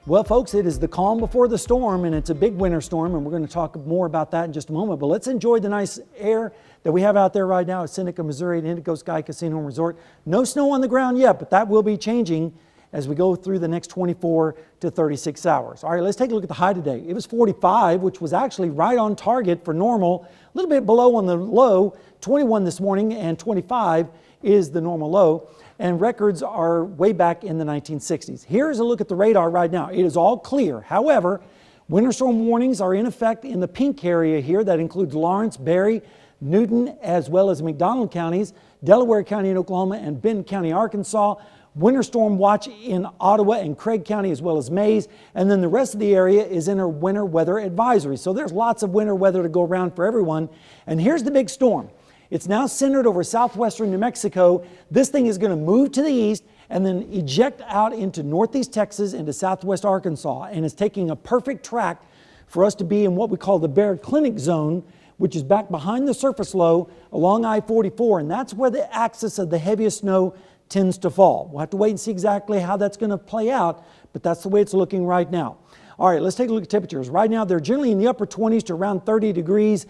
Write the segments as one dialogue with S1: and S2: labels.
S1: Well, folks, it is the calm before the storm, and it's a big winter storm, and we're going to talk more about that in just a moment. But let's enjoy the nice air that we have out there right now at Seneca, Missouri at Indigo Sky Casino and Resort. No snow on the ground yet, but that will be changing as we go through the next 24 to 36 hours. All right, let's take a look at the high today. It was 45, which was actually right on target for normal, a little bit below on the low. 21 this morning, and 25 is the normal low. And records are way back in the 1960s. Here's a look at the radar right now. It is all clear. However, winter storm warnings are in effect in the pink area here. That includes Lawrence, Berry, Newton, as well as McDonald counties, Delaware County in Oklahoma, and Benton County, Arkansas. Winter storm watch in Ottawa and Craig County, as well as Mays. And then the rest of the area is in a winter weather advisory. So there's lots of winter weather to go around for everyone. And here's the big storm. It's now centered over southwestern New Mexico. This thing is going to move to the east and then eject out into northeast Texas into southwest Arkansas, and is taking a perfect track for us to be in what we call the Bear Clinic zone, which is back behind the surface low along I-44, and that's where the axis of the heaviest snow tends to fall. We'll have to wait and see exactly how that's going to play out, but that's the way it's looking right now. All right, let's take a look at temperatures. Right now, they're generally in the upper 20s to around 30 degrees.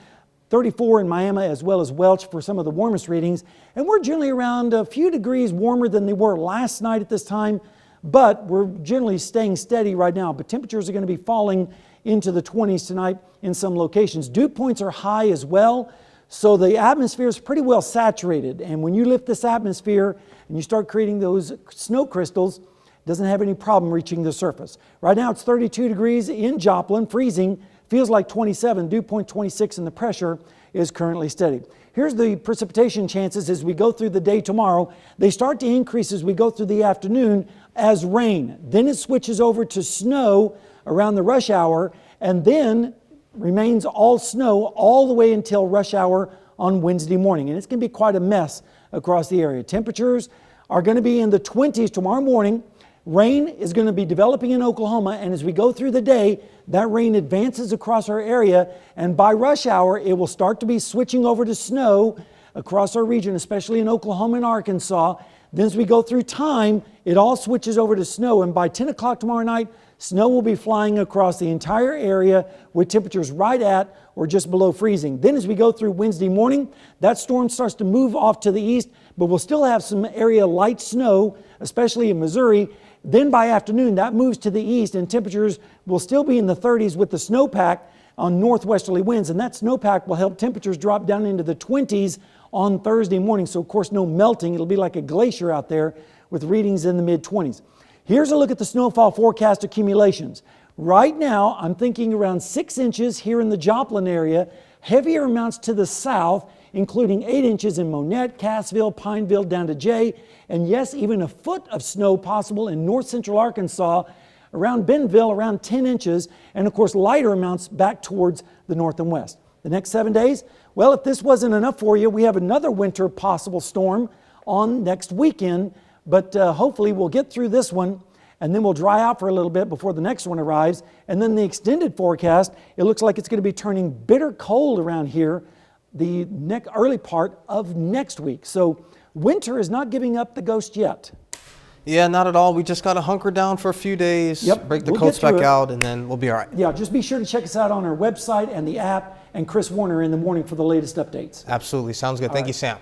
S1: 34 in Miami as well as Welch for some of the warmest readings. And we're generally around a few degrees warmer than they were last night at this time, but we're generally staying steady right now. But temperatures are going to be falling into the 20s tonight in some locations. Dew points are high as well, so the atmosphere is pretty well saturated. And when you lift this atmosphere and you start creating those snow crystals, it doesn't have any problem reaching the surface. Right now it's 32 degrees in Joplin, freezing. Feels like 27, dew point 26, and the pressure is currently steady. Here's the precipitation chances as we go through the day tomorrow. They start to increase as we go through the afternoon as rain. Then it switches over to snow around the rush hour, and then remains all snow all the way until rush hour on Wednesday morning. And it's going to be quite a mess across the area. Temperatures are going to be in the 20s tomorrow morning. Rain is going to be developing in Oklahoma, and as we go through the day, that rain advances across our area, and by rush hour, it will start to be switching over to snow across our region, especially in Oklahoma and Arkansas. Then as we go through time, it all switches over to snow, and by 10 o'clock tomorrow night, snow will be flying across the entire area with temperatures right at or just below freezing. Then as we go through Wednesday morning, that storm starts to move off to the east, but we'll still have some area light snow, especially in Missouri. Then by afternoon, that moves to the east, and temperatures will still be in the 30s with the snowpack on northwesterly winds. And that snowpack will help temperatures drop down into the 20s on Thursday morning. So, of course, no melting. It'll be like a glacier out there with readings in the mid-20s. Here's a look at the snowfall forecast accumulations. Right now, I'm thinking around 6 inches here in the Joplin area, heavier amounts to the south, including 8 inches in Monette, Cassville, Pineville, down to Jay, and yes, even a foot of snow possible in north central Arkansas, around Bentonville, around 10 inches, and of course lighter amounts back towards the north and west. The next 7 days, well, if this wasn't enough for you, we have another winter possible storm on next weekend, but hopefully we'll get through this one, and then we'll dry out for a little bit before the next one arrives. And then the extended forecast, it looks like it's going to be turning bitter cold around here the early part of next week. So winter is not giving up the ghost yet.
S2: Yeah, not at all. We just got to hunker down for a few days, break the coats back out, and then we'll be all right.
S1: Yeah, just be sure to check us out on our website and the app, and Chris Warner in the morning for the latest updates.
S2: Absolutely. Sounds good. Thank you, Sam.